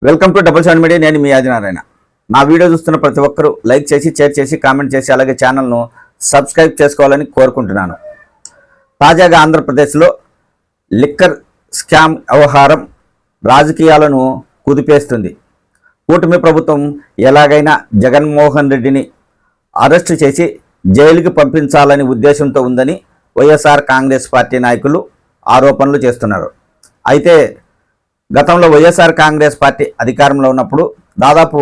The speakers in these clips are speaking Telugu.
Welcome to double seven media. నేను మీ ఆదినారాయణ. నా వీడియో చూస్తున్న ప్రతి ఒక్కరూ లైక్ చేసి, షేర్ చేసి, కామెంట్ చేసి, అలాగే ఛానల్ను సబ్స్క్రైబ్ చేసుకోవాలని కోరుకుంటున్నాను. తాజాగా ఆంధ్రప్రదేశ్లో లిక్కర్ స్కామ్ వ్యవహారం రాజకీయాలను కుదిపేస్తుంది. కూటమి ప్రభుత్వం ఎలాగైనా జగన్మోహన్ రెడ్డిని అరెస్టు చేసి జైలుకి పంపించాలని ఉద్దేశంతో ఉందని వైఎస్ఆర్ కాంగ్రెస్ పార్టీ నాయకులు ఆరోపణలు చేస్తున్నారు. అయితే గతంలో వైఎస్ఆర్ కాంగ్రెస్ పార్టీ అధికారంలో ఉన్నప్పుడు దాదాపు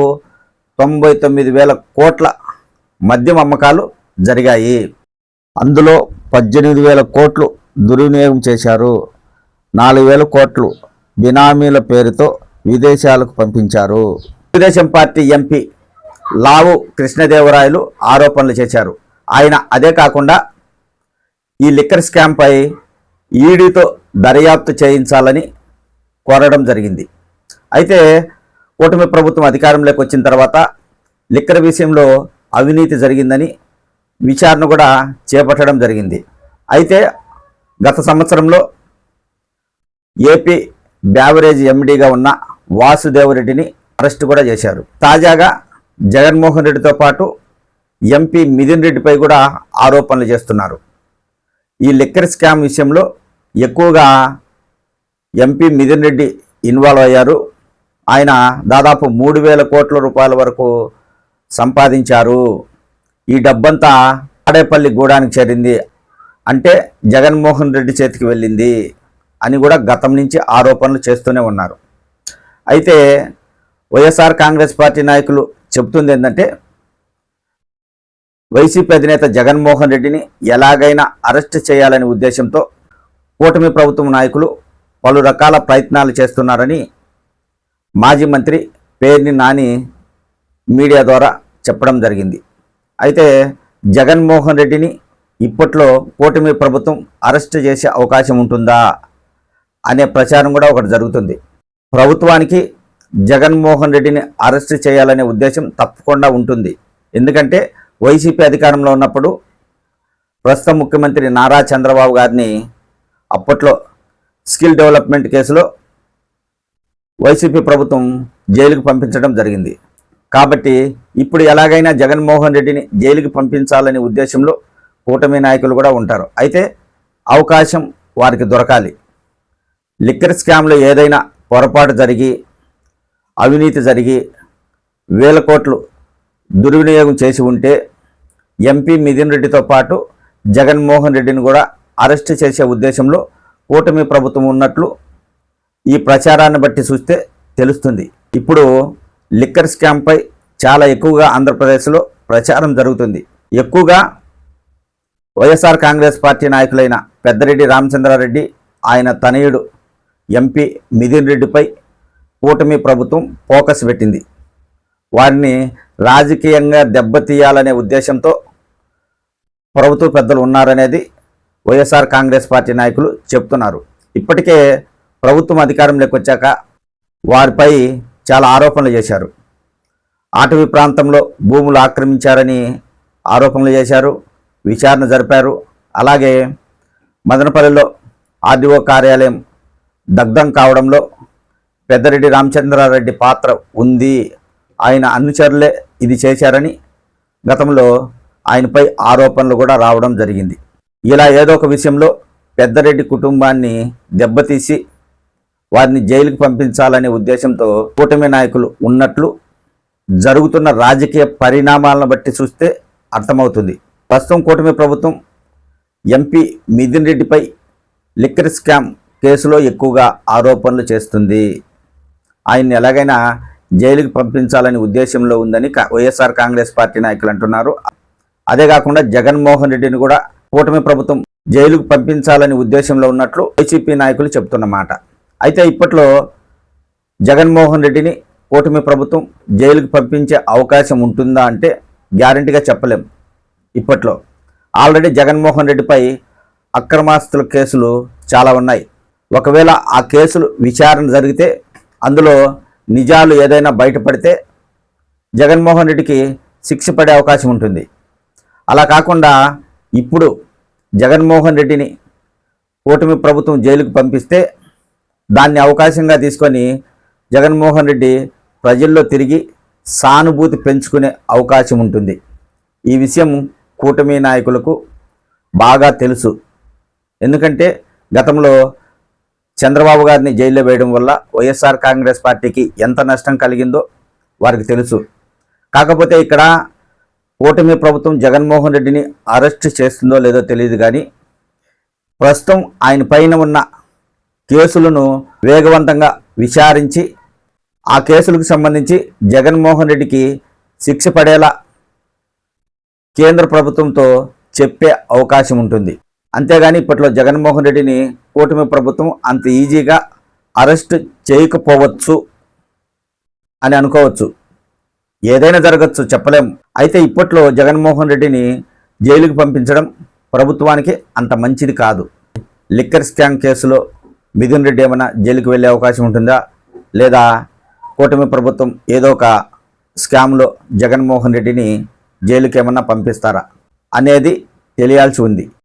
99,000 కోట్ల మద్యం అమ్మకాలు జరిగాయి. అందులో 18,000 కోట్లు దుర్వినియోగం చేశారు. 4,000 కోట్లు బినామీల పేరుతో విదేశాలకు పంపించారు. తెలుగుదేశం పార్టీ ఎంపీ లావు కృష్ణదేవరాయలు ఆరోపణలు చేశారు. ఆయన అదే కాకుండా ఈ లిక్కర్ స్కామ్పై ఈడీతో దర్యాప్తు చేయించాలని కోరడం జరిగింది. అయితే కూటమి ప్రభుత్వం అధికారంలోకి వచ్చిన తర్వాత లిక్కర్ విషయంలో అవినీతి జరిగిందని విచారణ కూడా చేపట్టడం జరిగింది. అయితే గత సంవత్సరంలో ఏపీ బ్యావరేజ్ ఎండీగా ఉన్న వాసుదేవరెడ్డిని అరెస్టు కూడా చేశారు. తాజాగా జగన్మోహన్ రెడ్డితో పాటు ఎంపీ మిథున్ రెడ్డిపై కూడా ఆరోపణలు చేస్తున్నారు. ఈ లిక్కర్ స్కామ్ విషయంలో ఎక్కువగా ఎంపీ మిథున్ రెడ్డి ఇన్వాల్వ్ అయ్యారు. ఆయన దాదాపు 3,000 కోట్ల రూపాయల వరకు సంపాదించారు. ఈ డబ్బంతా తాడేపల్లి గూడానికి చేరింది, అంటే జగన్మోహన్ రెడ్డి చేతికి వెళ్ళింది అని కూడా గతం నుంచి ఆరోపణలు చేస్తూనే ఉన్నారు. అయితే వైఎస్ఆర్ కాంగ్రెస్ పార్టీ నాయకులు చెబుతుంది ఏంటంటే వైసీపీ అధినేత జగన్మోహన్ రెడ్డిని ఎలాగైనా అరెస్ట్ చేయాలనే ఉద్దేశంతో కూటమి ప్రభుత్వం నాయకులు పలు రకాల ప్రయత్నాలు చేస్తున్నారని మాజీ మంత్రి పేర్ని నాని మీడియా ద్వారా చెప్పడం జరిగింది. అయితే జగన్మోహన్ రెడ్డిని ఇప్పట్లో కూటమి ప్రభుత్వం అరెస్ట్ చేసే అవకాశం ఉంటుందా అనే ప్రచారం కూడా ఒకటి జరుగుతుంది. ప్రభుత్వానికి జగన్మోహన్ రెడ్డిని అరెస్ట్ చేయాలనే ఉద్దేశం తప్పకుండా ఉంటుంది. ఎందుకంటే వైసీపీ అధికారంలో ఉన్నప్పుడు ప్రస్తుత ముఖ్యమంత్రి నారా చంద్రబాబు గారిని అప్పట్లో స్కిల్ డెవలప్మెంట్ కేసులో వైసీపీ ప్రభుత్వం జైలుకు పంపించడం జరిగింది. కాబట్టి ఇప్పుడు ఎలాగైనా జగన్మోహన్ రెడ్డిని జైలుకి పంపించాలనే ఉద్దేశంలో కూటమి నాయకులు కూడా ఉంటారు. అయితే అవకాశం వారికి దొరకాలి. లిక్కర్ స్కామ్లో ఏదైనా పొరపాటు జరిగి అవినీతి జరిగి 1,000 కోట్లు దుర్వినియోగం చేసి ఉంటే ఎంపీ మిథున్ రెడ్డితో పాటు జగన్మోహన్ రెడ్డిని కూడా అరెస్ట్ చేసే ఉద్దేశంలో కూటమి ప్రభుత్వం ఉన్నట్లు ఈ ప్రచారాన్ని బట్టి చూస్తే తెలుస్తుంది. ఇప్పుడు లిక్కర్ స్కామ్పై చాలా ఎక్కువగా ఆంధ్రప్రదేశ్లో ప్రచారం జరుగుతుంది. ఎక్కువగా వైఎస్ఆర్ కాంగ్రెస్ పార్టీ నాయకులైన పెద్దిరెడ్డి రామచంద్రారెడ్డి, ఆయన తనయుడు ఎంపీ మిథున్ రెడ్డిపై కూటమి ప్రభుత్వం ఫోకస్ పెట్టింది. వారిని రాజకీయంగా దెబ్బతీయాలనే ఉద్దేశంతో ప్రభుత్వ పెద్దలు ఉన్నారనేది వైఎస్ఆర్ కాంగ్రెస్ పార్టీ నాయకులు చెప్తున్నారు. ఇప్పటికే ప్రభుత్వం అధికారంలోకి వచ్చాక వారిపై చాలా ఆరోపణలు చేశారు. అటవీ ప్రాంతంలో భూములు ఆక్రమించారని ఆరోపణలు చేశారు, విచారణ జరిపారు. అలాగే మదనపల్లిలో ఆర్డీఓ కార్యాలయం దగ్ధం కావడంలో పెద్దిరెడ్డి రామచంద్రారెడ్డి పాత్ర ఉంది, ఆయన అనుచరులే ఇది చేశారని గతంలో ఆయనపై ఆరోపణలు కూడా రావడం జరిగింది. ఇలా ఏదో ఒక విషయంలో పెద్దిరెడ్డి కుటుంబాన్ని దెబ్బతీసి వారిని జైలుకు పంపించాలనే ఉద్దేశంతో కూటమి నాయకులు ఉన్నట్లు జరుగుతున్న రాజకీయ పరిణామాలను బట్టి చూస్తే అర్థమవుతుంది. ప్రస్తుతం కూటమి ప్రభుత్వం ఎంపీ మిథున్ రెడ్డిపై లిక్కర్ స్కామ్ కేసులో ఎక్కువగా ఆరోపణలు చేస్తుంది. ఆయన్ని ఎలాగైనా జైలుకు పంపించాలనే ఉద్దేశంలో ఉందని వైఎస్ఆర్ కాంగ్రెస్ పార్టీ నాయకులు అంటున్నారు. అదే కాకుండా జగన్మోహన్ రెడ్డిని కూడా కూటమి ప్రభుత్వం జైలుకు పంపించాలని ఉద్దేశంలో ఉన్నట్లు వైసీపీ నాయకులు చెప్తున్నమాట. అయితే ఇప్పట్లో జగన్మోహన్ రెడ్డిని కూటమి ప్రభుత్వం జైలుకు పంపించే అవకాశం ఉంటుందా అంటే గ్యారంటీగా చెప్పలేం. ఇప్పట్లో ఆల్రెడీ జగన్మోహన్ రెడ్డిపై అక్రమాస్తుల కేసులు చాలా ఉన్నాయి. ఒకవేళ ఆ కేసులు విచారణ జరిగితే అందులో నిజాలు ఏదైనా బయటపడితే జగన్మోహన్ రెడ్డికి శిక్ష పడే అవకాశం ఉంటుంది. అలా కాకుండా ఇప్పుడు జగన్మోహన్ రెడ్డిని కూటమి ప్రభుత్వం జైలుకు పంపిస్తే దాన్ని అవకాశంగా తీసుకొని జగన్మోహన్ రెడ్డి ప్రజల్లో తిరిగి సానుభూతి పెంచుకునే అవకాశం ఉంటుంది. ఈ విషయం కూటమి నాయకులకు బాగా తెలుసు. ఎందుకంటే గతంలో చంద్రబాబు గారిని జైల్లో వేయడం వల్ల వైఎస్ఆర్ కాంగ్రెస్ పార్టీకి ఎంత నష్టం కలిగిందో వారికి తెలుసు. కాకపోతే ఇక్కడ కూటమి ప్రభుత్వం జగన్మోహన్ రెడ్డిని అరెస్ట్ చేస్తుందో లేదో తెలియదు, కానీ ప్రస్తుతం ఆయన పైన ఉన్న కేసులను వేగవంతంగా విచారించి ఆ కేసులకు సంబంధించి జగన్మోహన్ రెడ్డికి శిక్ష పడేలా కేంద్ర ప్రభుత్వంతో చెప్పే అవకాశం ఉంటుంది. అంతేగాని ఇప్పట్లో జగన్మోహన్ రెడ్డిని కూటమి ప్రభుత్వం అంత ఈజీగా అరెస్ట్ చేయకపోవచ్చు అని అనుకోవచ్చు. ఏదైనా జరగచ్చు, చెప్పలేం. అయితే ఇప్పట్లో జగన్మోహన్ రెడ్డిని జైలుకి పంపించడం ప్రభుత్వానికి అంత మంచిది కాదు. లిక్కర్ స్కామ్ కేసులో మిథున్ రెడ్డి ఏమైనా జైలుకి వెళ్ళే అవకాశం ఉంటుందా, లేదా కూటమి ప్రభుత్వం ఏదో ఒక స్కామ్లో జగన్మోహన్ రెడ్డిని జైలుకి ఏమన్నా పంపిస్తారా అనేది తెలియాల్సి ఉంది.